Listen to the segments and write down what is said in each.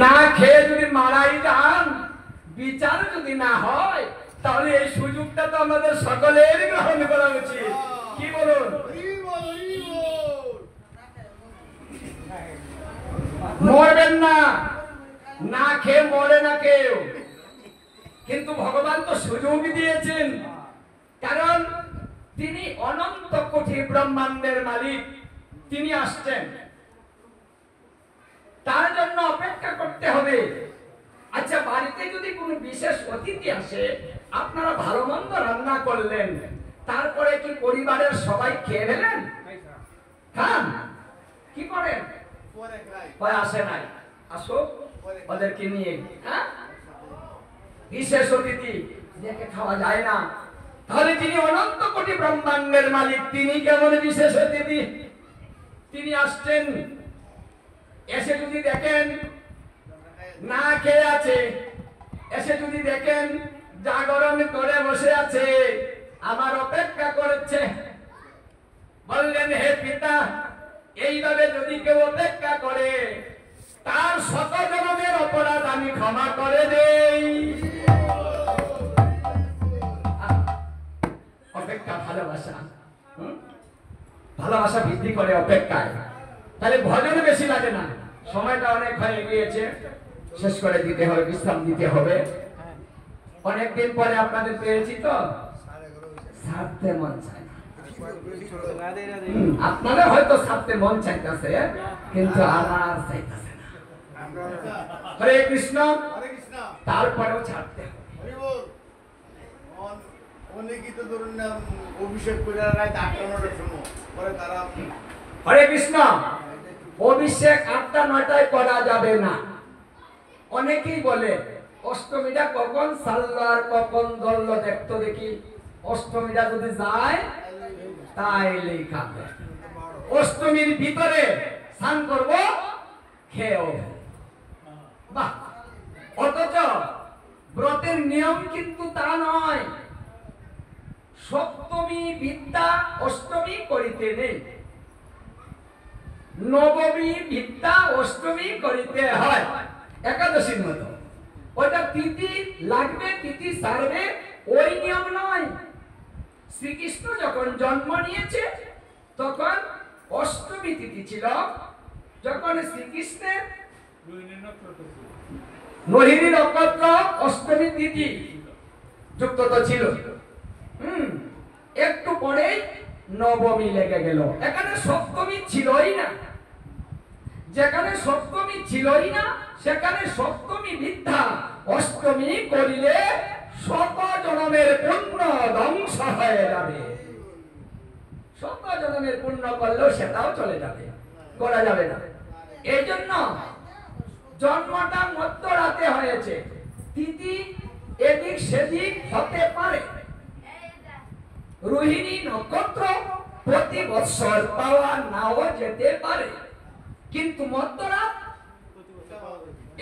না খেয়ে যদি মারাই যান, বিচার যদি না হয়, তাহলে এই সুযোগটা তো আমাদের সকলের গ্রহণ করা উচিত। কি বলুন? মরবেন না, না খেয়ে মরে না কেউ, কিন্তু ভগবান তো সুযোগ দিয়েছেন, কারণ তিনি অনন্ত কোটি ব্রহ্মাণ্ডের মালিক, তিনি আসছেন, তার জন্য অপেক্ষা করতে হবে। আচ্ছা, বাড়িতে যদি কোনো বিশেষ অতিথি আসে, আপনারা ভালো মন্দ রান্না করলেন, তারপরে কি পরিবারের সবাই খেয়ে নেলেন? খান, কি করেন? আসে নাই, আসো ওদেরকে নিয়ে। হ্যাঁ, বিশেষ অতিথি যাকে খাওয়া যায় না, তাহলে যিনি অনন্ত কোটি ব্রহ্মাণ্ডের মালিক, তিনি কেমন বিশেষ অতিথি? তিনি আসছেন, এসে যদি দেখেন না খেয়ে আছে, এসে যদি দেখেন জাগরণ করে বসে আছে, আমার অপেক্ষা করেছে, বললেন হে পিতা, এইভাবে যদি কেউ অপেক্ষা করে, তার শত জন্মের অপরাধ আমি ক্ষমা করে দেই। অপেক্ষা ভালোবাসা, ভালোবাসা বৃদ্ধি করে অপেক্ষায়। তাহলে ভজন বেশি লাগে না, সময়টা অনেক হয়ে গিয়েছে, শেষ করে দিতে হবে, বিশ্রাম দিতে হবে। অনেকদিন পরে আপনাদের পেয়েছি তো, ছাড়তে মন চায় না। আপনাদের হয়তো ছাড়তে মন চাইতেছে, কিন্তু আমার চাইতেছে না। হরে কৃষ্ণ, তারপরেও ছাড়তে হবে। হরে কৃষ্ণ, অভিষেক 8টা-9টায় করা যাবে না। অনেকেই বলে অষ্টমীটা কখন সারলো আর কখন ধরলো, দেখতো দেখি। অষ্টমীটা যদি যায় তাইলেই খাবে, অষ্টমীর ভিতরে স্নান করবো, খেয়েও। বাহ! অথচ ব্রতের নিয়ম কিন্তু তা নয়। সপ্তমী বিদ্যা অষ্টমী করিতে নেই, নবমী বিদ্যা অষ্টমী করিতে হয়। একাদশীর মতো ওইটা তিথি লাগবে, তিথি সারবে, ওই নিয়ম নয়। শ্রীকৃষ্ণ যখন জন্ম নিয়েছে তখন অষ্টমী তিথি ছিল, যখন শ্রীকৃষ্ণের রোহিণী নক্ষত্র অষ্টমী তিথি যুক্ত তো ছিল। একটু পরেই নবমী লেগে গেল, এখানে সপ্তমী ছিলই না। যেখানে সপ্তমী ছিলই না, সেখানে সপ্তমী বিদ্যা অষ্টমী করিলে শত জন্মের পুণ্য ধ্বংস হয়ে যাবে। শত জন্মের পুণ্য করলেও সেটাও চলে যাবে, করা যাবে না। এই জন্য জন্মটা মধ্যরাতে হয়েছে, তিথি এদিক সেদিক হতে পারে। রোহিণী নক্ষত্র প্রতি বৎসর পাওয়া নাও যেতে পারে, কিন্তু মধ্যরাত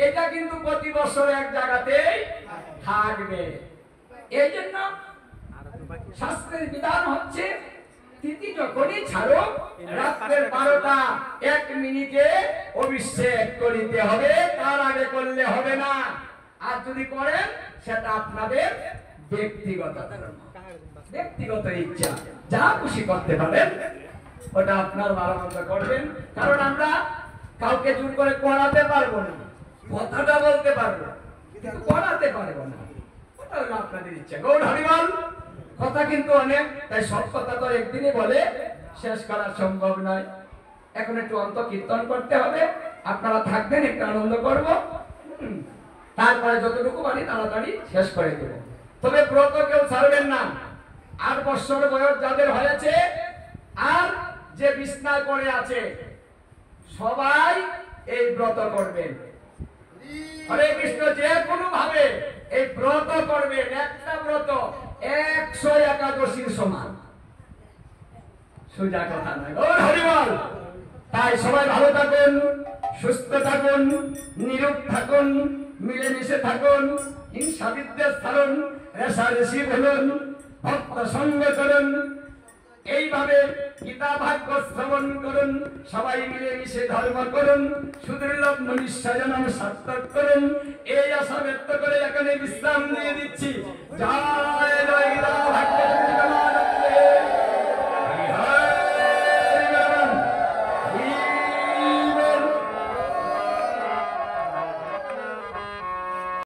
এটা কিন্তু প্রতি বছর এক জায়গাতেই থাকবে। এই জন্য শাস্ত্রের বিধান হচ্ছে, তিথি যখনই ছাড়ো, রাত্রের 12টা 1 মিনিটে অভিষেক করিতে হবে, তার আগে করলে হবে না। আর যদি করেন সেটা আপনাদের ব্যক্তিগত ধর্ম, ব্যক্তিগত ইচ্ছা, যা খুশি করতে পারেন, ওটা আপনার ভালো মন্দ করবেন। কারণ আমরা কাউকে জোর করে করাতে পারবো না, কথাটা বলতে পারবো কিন্তু করাতে পারবো না, ওটা হলো আপনাদের ইচ্ছা। গৌর হরিবল। কথা কিন্তু অনেক, তাই সব কথা তো একদিনই বলে শেষ করা সম্ভব নয়। এখন একটু অন্ত কীর্তন করতে হবে, আপনারা থাকবেন, একটু আনন্দ করবো, তারপরে যতটুকু পারি তাড়াতাড়ি শেষ করে দেব। তবে ব্রত কেউ ছাড়বেন না। 8 বছর বয়স যাদের হয়েছে আর যে বিছনায় পড়ে আছে, সবাই এই ব্রত করবেন। হরে কৃষ্ণ, যে কোনো ভাবে এই ব্রত করবেন। একটা ব্রত 100 একাদশীর সমান, সোজা কথা নয়। গৌর হরিবল। তাই সবাই ভালো থাকুন, সুস্থ থাকুন, নিরোগ থাকুন, মিলেমিশে থাকুন, হিংসা বিদ্বেষ ছাড়ুন, রেষারেষি বলুন, ভক্ত সঙ্গ করুন। এইভাবে গীতা ভাগ্য শ্রবণ করুন, সবাই মিলে মিশে ধর্ম করুন, সুদুর্লভ মনুষ্য জন্ম সার্থক করুন। এই আশা ব্যক্ত করে এখানে বিশ্রাম দিয়ে দিচ্ছি। জয়